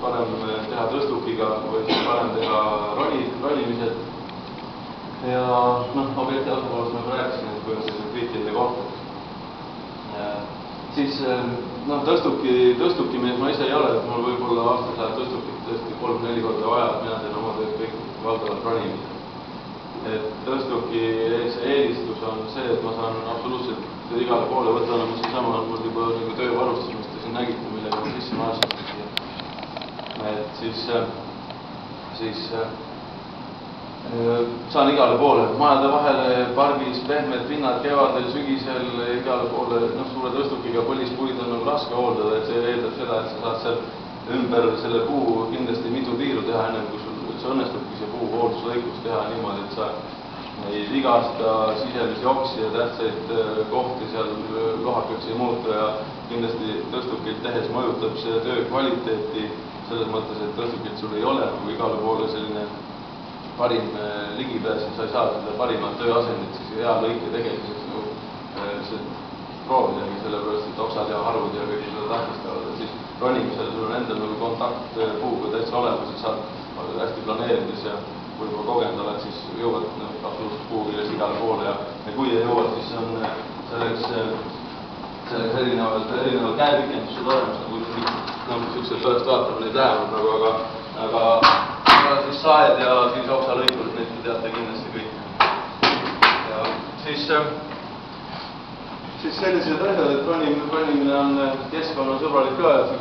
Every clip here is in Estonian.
parem teha tõstukiga või siis parem teha ronimised. Ja objekti asukohast ma rääkisin, et kui on selline kriitiline koht. Siis tõstuki mees ma ise ei ole, et mul võib-olla aastas läheb tõstukit tõesti 3-4 korda vaja, et mina teen oma tööd kõik valdavalt ronimised. Et tõstuki eelistus on see, et ma saan absoluutselt igale poole võtta, olema seesama on mul juba töövarustus, mis te siin nägite, millega ma sisse maastan. Et siis saan igale poole, majade vahele, pargis, pehmed pinnad, kevadel, sügisel, igale poole, suure tõstukiga põlispuid on nagu raske hooldada, et see eeldab seda, et sa saad seal ümber selle puu kindlasti mitu tiiru teha, ennem kui sul üldse õnnestubki see puu hoolduslõikus teha niimoodi, et sa ei vigasta sisemisi oksi ja tähtsaid kohti seal lohakaks ei muuta ja kindlasti tõstukilt tehes mõjutab see töö kvaliteeti selles mõttes, et tõstukilt sul ei ole nagu igale poole selline parim ligipääs ja sa ei saa seda parimat tööasendit siis hea lõike tegemiseks proovidagi, sellepärast, et oksad ja harud ja kõik seda takistavad, et siis ronimisel sul on endal nagu kontakt puuga täitsa olemas ja saad hästi planeerides ja kui juba kogenud oled, siis jõuad absoluutselt puukirjas igale poole ja kui ei jõuad, siis on selleks erinevad käepikendused olemas, nagu niisugused tõest vaatama neid lähemalt nagu, aga siis saed ja siis oksalõikud, neid te teate kindlasti kõik. Ja siis sellised asjad, et ronimine on keskkonnasõbralik ka, et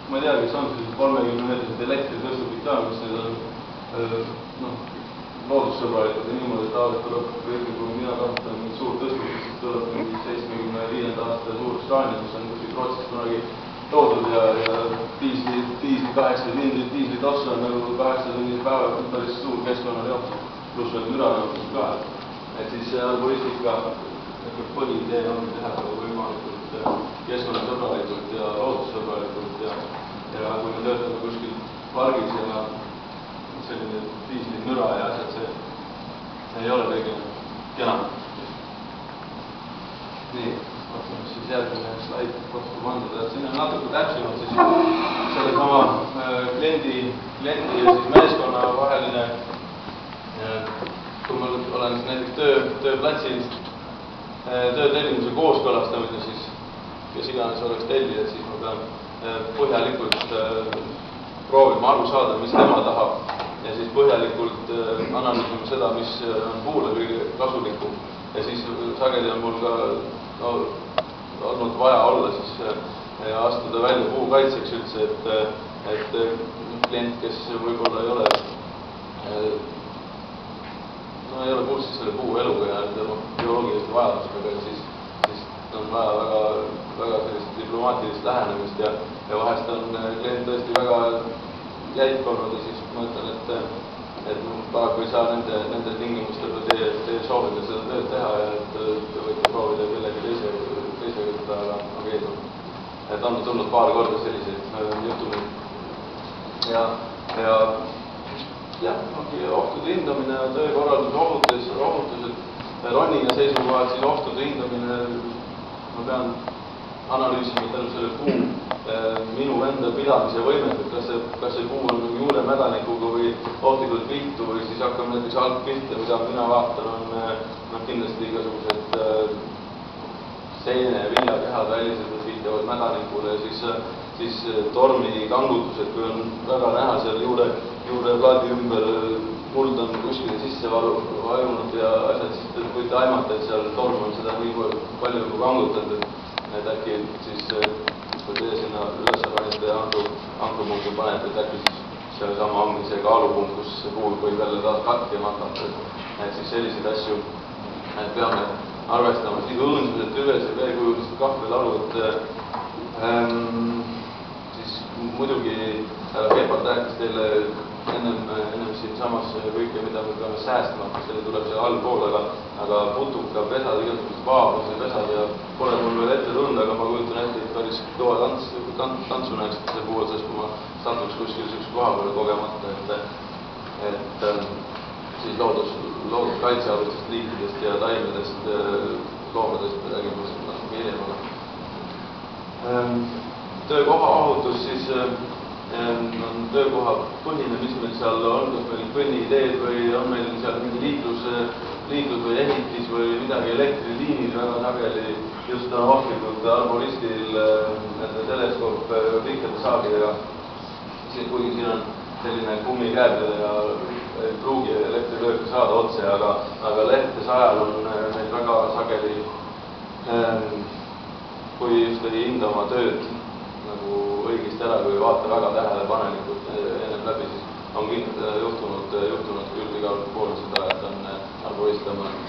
ma ei tea, kes on sellised 30-meetrised elektritõstukid ka, mis need on loodussõbralikud ja niimoodi, et aastat tuleb kõige, kui mina kasutan mingit suurt tõstukit, siis tuleb mingi 75. aasta suur Scania, mis on kuskil Rootsist kunagi toodud ja diisli 8 lindrit, diisli tossa on nagu 8 tunnise päeva, päris suur keskkonnareoks, pluss veel mürareoks ka. Et siis arboristika põhiidee on teha võimalikult keskkonnasõbralikult ja loodussõbralikult ja kui me töötame kuskil pargis ja selline diisli müra ja asjad, see ei ole kõige kenam. Nii, vaatame siis järgmine slaid kokku pandada, et siin on natuke täpsemalt siis sellesama kliendi ja siis meeskonna vaheline, kui ma olen näiteks tööplatsil töötellimuse kooskõlastamise, siis kes iganes oleks tellija, siis ma pean põhjalikult proovima aru saada, mis tema tahab ja siis põhjalikult analüüsima seda, mis on puule kõige kasulikum ja siis sageli on mul ka olnud vaja olla siis astuda välja puu kaitseks üldse, et klient, kes võib-olla ei ole kursis selle puu eluga ja tema bioloogiliste vajadustega, siis on vaja väga sellist diplomaatilist lähenemist ja vahest on klient tõesti väga jäik olnud ja siis ma ütlen, et paraku ei saa nende tingimustel teie soovida seda tööd teha ja et te võite proovida kellegi teisega seda ageerida. Et on tulnud paar korda selliseid juhtumeid. Ja ohtude hindamine, töökorralduse ohutused, ronija seisukohalt siis ohtude hindamine, ma pean analüüsima tänu selle puu minu enda pidamise võimet, et kas see puu on juuremädanikuga või ohtlikult viltu või siis hakkame näiteks algpihte, mida mina vaatan, on kindlasti igasugused seene ja viljakehad välised, mis viitavad mädanikule ja siis tormi kangutused, kui on väga näha seal juureplaadi ümber muld on kuskile sisse vajunud ja asjad, siis te võite aimata, et seal torm on seda nii palju nagu kangutanud, et äkki siis kui teie sinna üles panite ja ankrupunkti panete, et äkki siis sellesama ongi see kaalupunkt, kus see puu võib jälle taas katkema hakata. Et siis selliseid asju peame arvestama. Siis õõnsused, tüves ja veekujulised kahvelalu, et siis muidugi Kepart rääkis teile ennem siinsamas kõike, mida me peame säästma, selle tuleb see allpool, aga putuka pesad, igasugused vaabuse pesad ja pole mul veel ette tulnud, aga ma kujutan ette, et päris kõva tantsu näeks selle puu otsas, kui ma satuks kuskil sellise koha peale kogemata, et siis looduskaitsealustest liikidest ja taimedest, loomadest räägime natuke hiljem. Töökoha ohutus siis on töökoha põhine, mis meil seal on, kas meil kõnniteed või on meil seal mingi liiklus või ehitis või midagi, elektriliinid väga sageli just on ohtlikud arboristil nende teleskoop pikkade saagidega, kuigi siin on selline kummikääbedega ei pruugi elektrilööki saada otse, aga lehtede sajal on meil väga sageli, kui just ei hinda oma tööd nagu õigesti ära, kui ei vaata väga tähelepanelikult ennem läbi, siis on juhtunud küll igal pool seda, et on arborist tõmmanud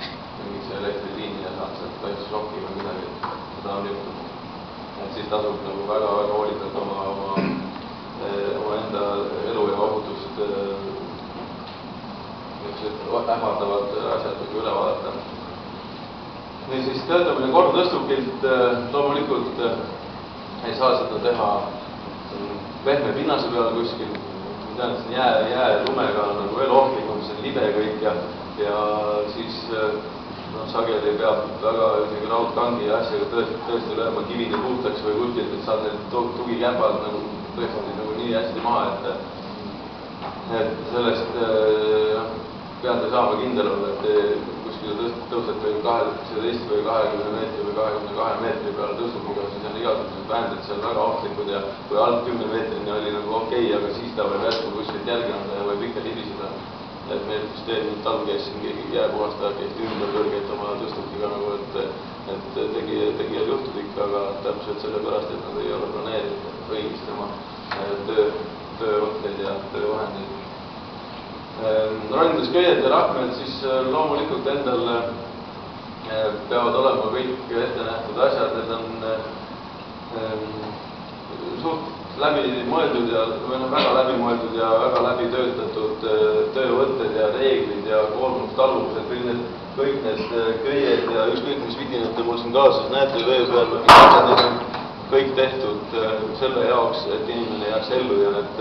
mingisse elektriliini ja saanud sealt väikse šoki või midagi, seda on juhtunud. Et siis tasub nagu väga hoolitseda oma enda elu ja ohutust ähvardavad asjad üle vaadata. Nii siis töötamine kordtõstukilt loomulikult ei saa seda teha pehme pinnase peal kuskil, jää lumega on nagu veel ohtlikum, see on libe kõik ja siis sageli peab väga isegi raudkangi asjaga tõesti lööma kivini puhtaks või kuskilt, et saad need tugikämbad nagu tõesti nagu nii hästi maha, et sellest peate saama kindel olla, et kuskile tõusete või 18 või 20 meetri või 22 meetri peale tõustukiga, siis on igasugused vähendid seal väga ohtlikud ja kui alt 10 meetrini oli nagu okei, aga siis ta võib järsku kuskilt jälgi anda ja võib ikka libiseda. Et meil just eelmine talv käis siin keegi jääpuhastajad käisti ümber kõrgelt oma tõstukiga nagu, et tegijad juhtud ikka, aga täpselt sellepärast, et nad ei ole planeerinud õigesti oma töövõtteid ja töövahendeid. Rondides köied ja rakmed siis loomulikult endal peavad olema kõik ette nähtud asjad, need on suht läbimõeldud ja väga läbimõeldud ja väga läbi töötatud töövõtted ja reeglid ja koormustaluvused, kõik need köied ja ükskõik mis vidinate mul siin kaasas näete vee peal, need on kõik tehtud selle jaoks, et inimene jääks ellu ja need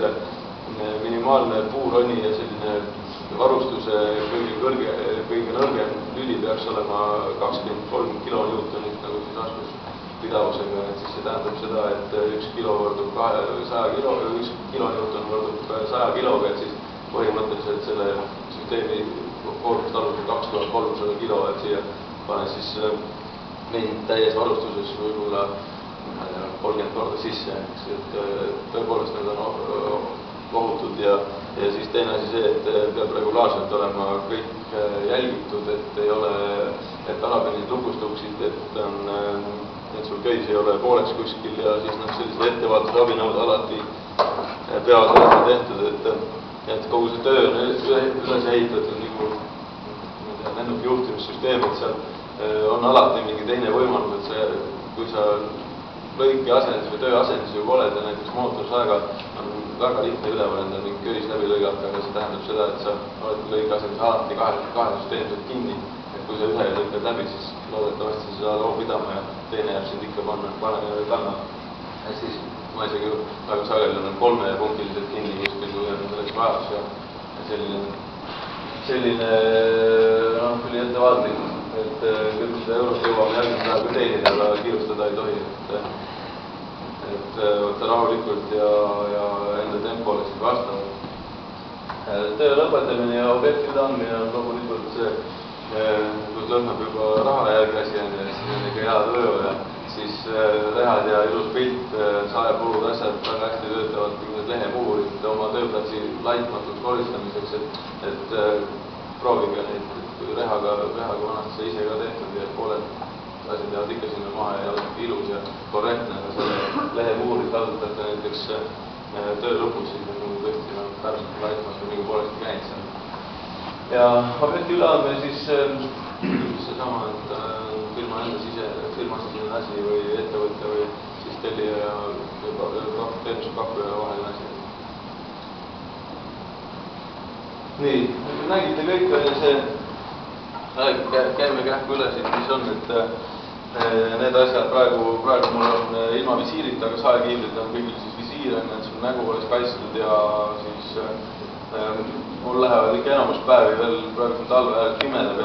minimaalne puuroni ja selline varustuse kõige nõrgem lüli peaks olema 23 kilonewtonit nagu siis askuspidavusega, et siis see tähendab seda, et 1 kilo võrdub 1 kilonewton võrdub 100 kiloga, et siis põhimõtteliselt selle süsteemi koormustaluvus on 2300 kilo, et siia pane siis mind täies varustuses võib-olla 30 korda sisse, et tõepoolest need on ohutud ja siis teine asi see, et peab regulaarselt olema kõik jälgitud, et ei ole, et alapennid lukustuksid, et sul köis ei ole pooleks kuskil ja siis sellised ettevaatusabinõud alati peavad olema tehtud, et kogu see töö on üles ehitatud nagu lennuki juhtimissüsteem, et seal on alati mingi teine võimalus, et kui sa lõiki asendis või töö asendis juba oled ja näiteks mootorsaega on väga lihtne üleval enda mingi köis läbi lõigata, aga see tähendab seda, et sa oled lõiki asendis alati kahe süsteemselt kinni, et kui sa ühe lõikad läbi, siis loodetavasti sa saad loo pidama ja teine jääb sind ikka panna. Et siis ma isegi väga sageli olen 3-punktiliselt kinni kuskil, kui on selleks vajadus ja selline küll ettevaatlik, et küll seda eurot jõuame järgmine päev ka teenida, aga kiirustada ei tohi, et võtta rahulikult ja enda tempole siis vastavalt. Töö lõpetamine ja objektide andmine on loomulikult see, kus lõhnab juba raha järgi asi on ja siis on ikka hea töö ja siis rehad ja ilus pilt, saepurud, asjad väga hästi töötavad, mingid lehemuurid oma tööplatsi laitmatuks koristamiseks, et proovige neid rehaga vanasti see ise ka tehtud ja pooled asjad jäävad ikka sinna maha ja ilus ja korrektne, aga selle lehemuuri kasutate näiteks töö lõpus, siis on tõesti pärast laitmas või mingi poolesti käinud seal. Ja objekti üleandmine siis seesama, et firma sisene asi või ettevõtte või siis tellija ja teenusepakkuja vaheline asi. Nii, nägite kõik see, käime kähku üle siit, mis on, et need asjad praegu mul on ilma visiirita, aga saekiivrid on kõigil siis visiir, et sul nägu oleks kaitstud ja siis mul lähevad ikka enamus päevi veel praegu talve ajal pimeda peale.